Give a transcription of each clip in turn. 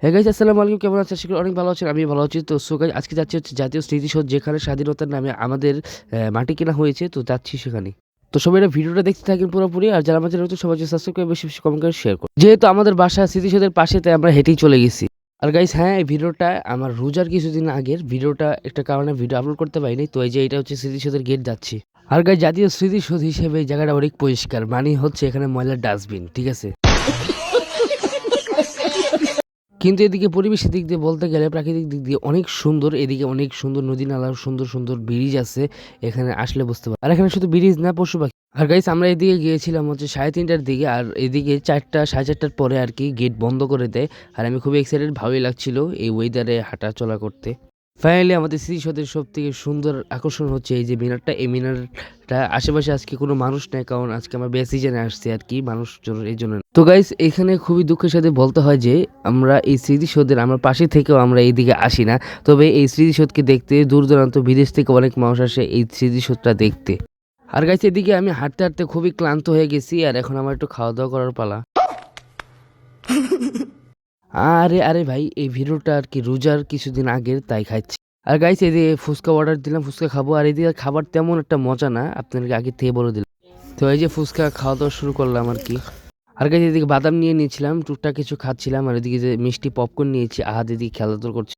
হ্যাঁ গাইস, আসসালামু আলাইকুম। কেমন আছেন? আশা করি অনেক ভালো আছেন। আমি ভালো আছি। তো সো গাইস, আজকে যাচ্ছি হচ্ছে জাতীয় স্মৃতিসৌধ, যেখানে স্বাধীনতার নামে আমাদের মাটি কেনা হয়েছে। তো যাচ্ছি সেখানে। তো সবাই এটা ভিডিওটা দেখতে থাকেন পুরোপুরি। আর যারা আমার চ্যানেল নতুন, সবাই সাবস্ক্রাইব করে বেশি বেশি কমেন্ট করে শেয়ার করুন। যেহেতু আমাদের বাসা স্মৃতিসৌধের পাশে, তাই আমরা হেঁটেই চলে গেছি। আর গাইস হ্যাঁ, এই ভিডিওটা আমার রোজার কিছুদিন আগের ভিডিওটা, একটা কারণে ভিডিও আপলোড করতে পারিনি। তো এই যে এটা হচ্ছে স্মৃতিসৌধের গেট যাচ্ছি। আর গাইস, জাতীয় স্মৃতিসৌধ হিসেবে এই জায়গাটা অনেক পরিষ্কার, মানে হচ্ছে এখানে ময়লার ডাস্টবিন, ঠিক আছে। কিন্তু এদিকে পরিবেশের দিক দিয়ে বলতে গেলে, প্রাকৃতিক দিক দিয়ে অনেক সুন্দর। এদিকে অনেক সুন্দর নদী নালা, সুন্দর সুন্দর ব্রিজ আছে। এখানে আসলে বুঝতে পার। আর এখানে শুধু ব্রিজ না, পশু পাখি। আর গাইস, আমরা এদিকে গিয়েছিলাম হচ্ছে 3:30টার দিকে। আর এদিকে 4টা 4:30টার পরে আর কি গেট বন্ধ করে দেয়। আর আমি খুবই এক্সাইটেড, ভালোই লাগছিল এই ওয়েদারে হাঁটা চলা করতে। ফাইনালি আমাদের স্মৃতিসৌধের সব থেকে সুন্দর আকর্ষণ হচ্ছে এই যে মিনারটা। এই মিনারটা আশেপাশে আজকে কোনো মানুষ নেই, কারণ আজকে আমরা বে সিজনে আসছি আর কি, মানুষ এই জন্য। তো গাইস, এখানে খুবই দুঃখের সাথে বলতে হয় যে আমরা এই স্মৃতিসৌধের আমরা পাশে থেকেও আমরা এইদিকে আসি না। তবে এই স্মৃতিসৌধকে দেখতে দূর দূরান্ত বিদেশ থেকে অনেক মানুষ আসে এই স্মৃতিসৌধটা দেখতে। আর গাইস, এদিকে আমি হাঁটতে হাঁটতে খুবই ক্লান্ত হয়ে গেছি। আর এখন আমার একটু খাওয়া দাওয়া করার পালা। আরে আরে ভাই, এই ভিডিওটা আর কি রোজার কিছুদিন আগের, তাই খাচ্ছি। আর গাইস, এদিকে ফুচকা অর্ডার দিলাম, ফুচকা খাবো। আর এদিকে খাবার তেমন একটা মজা না, আপনাদেরকে আগে থেকে বলে দিলাম। তো এই যে ফুচকা খাওয়া দাওয়া শুরু করলাম আর কি। আর গাইস, এদিকে বাদাম নিয়ে নিয়েছিলাম, টুকটাক কিছু খাচ্ছিলাম। আর এদিকে যে মিষ্টি পপকর্ন নিয়েছি, আহাদ এদিকে খেলাধুলা করছি।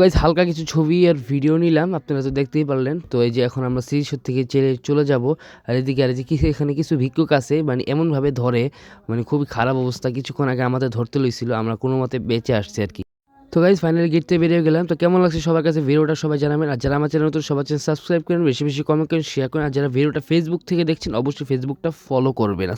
গাইস, হালকা কিছু ছবি আর ভিডিও নিলাম, আপনারা তো দেখতেই পারলেন। তো এই যে এখন আমরা স্মৃতিসৌধ থেকে চলে যাব। আর এদিকে এখানে কিছু ভিক্ষুক আছে, মানে এমনভাবে ধরে, মানে খুবই খারাপ অবস্থা। কিছুক্ষণ আগে আমাদের ধরতে লইছিল, আমরা কোনো মতে বেঁচে আসছি আর কি। তো গাইস, ফাইনালি গেট থেকে বেরিয়ে গেলাম। তো কেমন লাগছে সবার কাছে ভিডিওটা সবাই জানাবেন। আর যারা আমার চ্যানেল নতুন, সবার চ্যানেল সাবস্ক্রাইব করেন, বেশি বেশি কমেন্ট করেন, শেয়ার করেন। আর যারা ভিডিওটা ফেসবুক থেকে দেখছেন, অবশ্যই ফেসবুকটা ফলো করবেন।